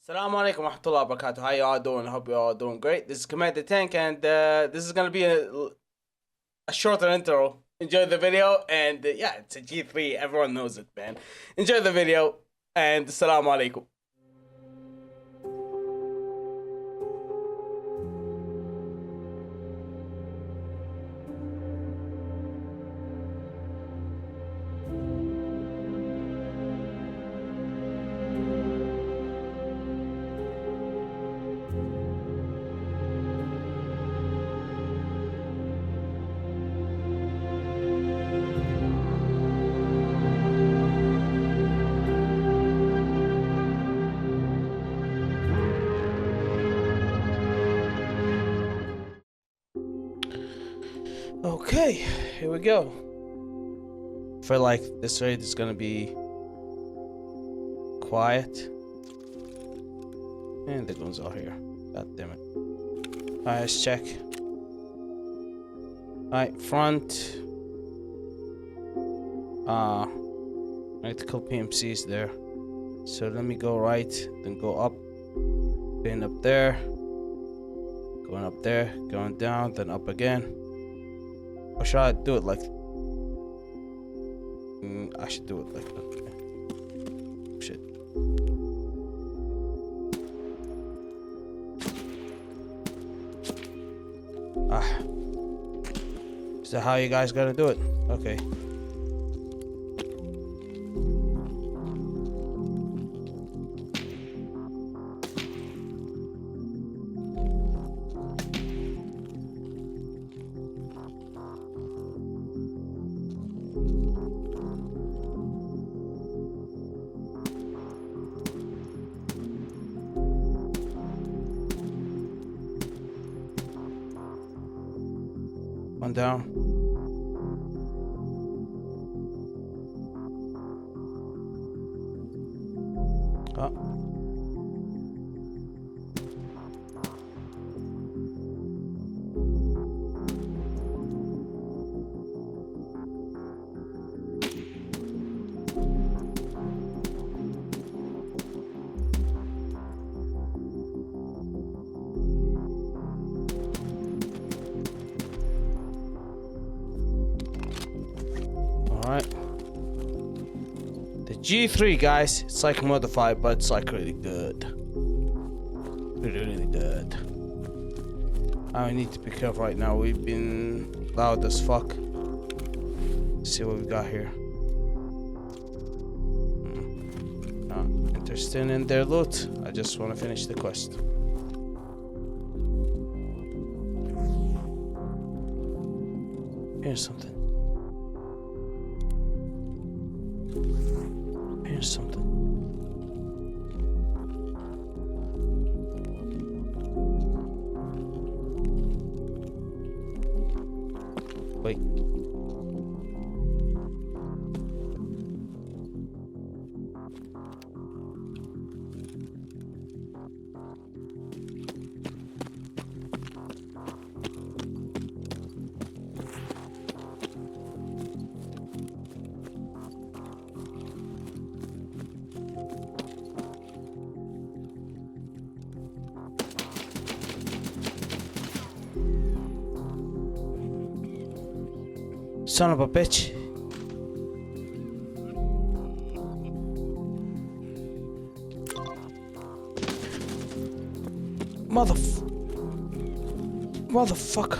Assalamu alaikum wa rahmatullahi wa barakatuh. How you all doing? I hope you all doing great. This is Commander Tank, and this is gonna be a shorter intro. Enjoy the video, and yeah, it's a G3. Everyone knows it, man. Enjoy the video, and assalamu alaikum. Okay, here we go. I feel like this raid is gonna be quiet. And the guns are here. God damn it. Alright, let's check. Alright, front. I need to kill PMCs there. So let me go right, then go up. Then up there. Going up there, going down, then up again. Or should I do it like... I should do it like that. Shit. Is that how you guys gotta do it? Okay. One down. Oh. Alright. The G3, guys, it's like modified, but it's like really good. Really good. I need to be careful right now. We've been loud as fuck. Let's see what we got here. Not interested in their loot. I just want to finish the quest. Here's something. Here's something. Wait. Son of a bitch. Motherfucker.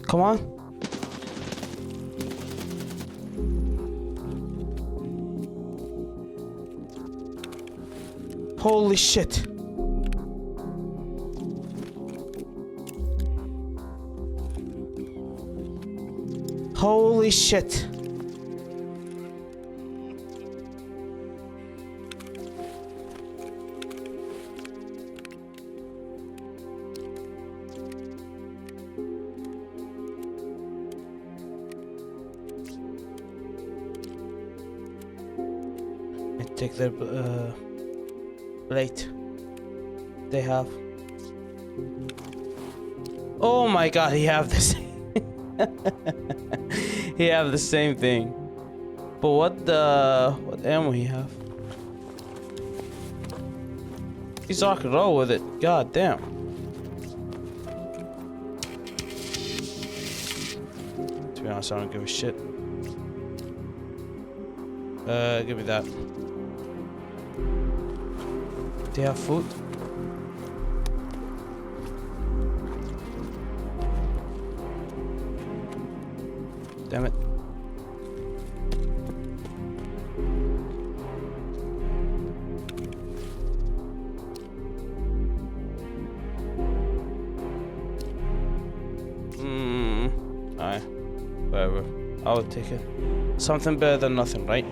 Come on. Holy shit. Holy shit. take their plate. They have. Oh my god, he have this. He have the same thing. But what ammo he have? He's rock and roll with it. God damn. To be honest, I don't give a shit. Give me that. Do you have food? Damn it. Alright. Whatever. I would take it. Something better than nothing, right?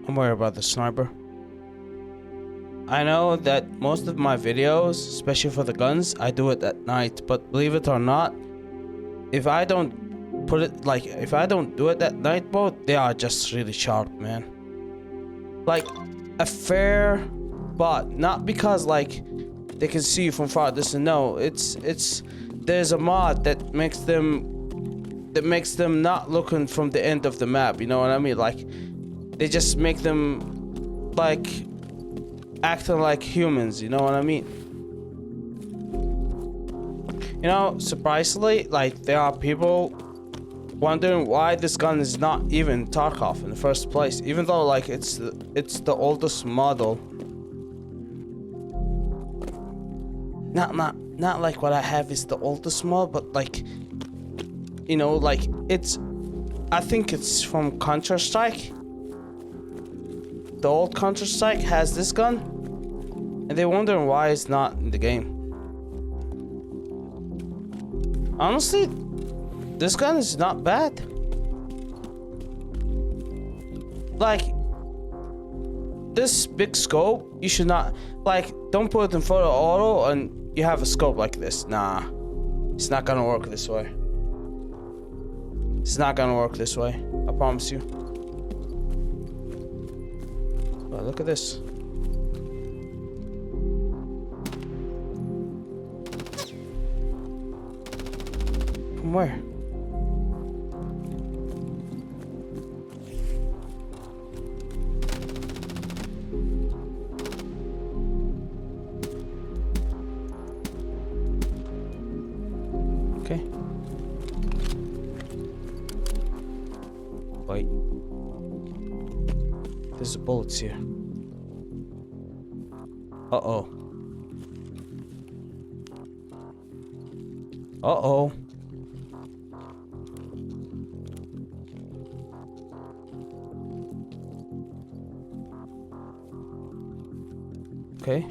Don't worry about the sniper. I know that most of my videos, especially for the guns, I do it at night, but believe it or not, if I don't put it like, if I don't do it at night mode, they are just really sharp, man. Like a fair bot, not because like they can see you from far distance. No, it's there's a mod that makes them not looking from the end of the map, you know what I mean? Like they just make them like acting like humans, you know what I mean? You know, surprisingly, like there are people wondering why this gun is not even Tarkov in the first place, even though like it's the oldest model. Not like what I have is the oldest model, but like, you know, like I think it's from Counter-Strike. The old Counter-Strike has this gun, and they're wondering why it's not in the game. Honestly, this gun is not bad. Like, this big scope, you should not, like, don't put it in photo auto and you have a scope like this. Nah, it's not gonna work this way. It's not gonna work this way, I promise you. Oh, look at this. From where? Okay. Wait. There's bullets here. Uh-oh. Uh-oh. Okay.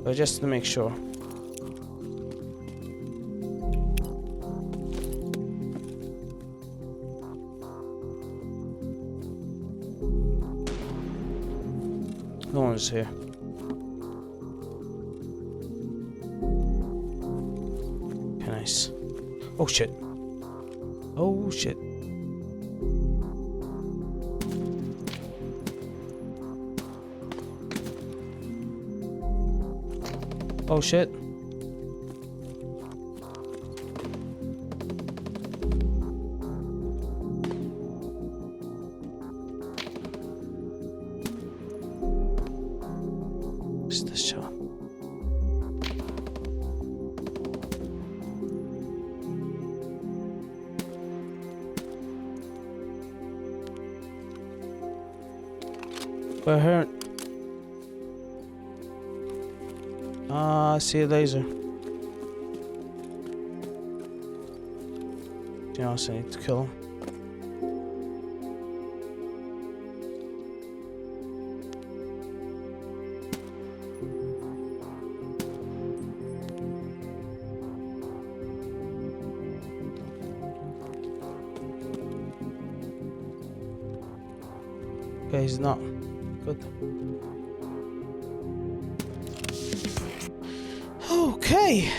But just to make sure. No one's here. Okay, nice. Oh shit. Oh shit. Oh shit. What's this shot? I heard. See a laser. You know, so I need to kill him. Okay, he's not. Good. Okay.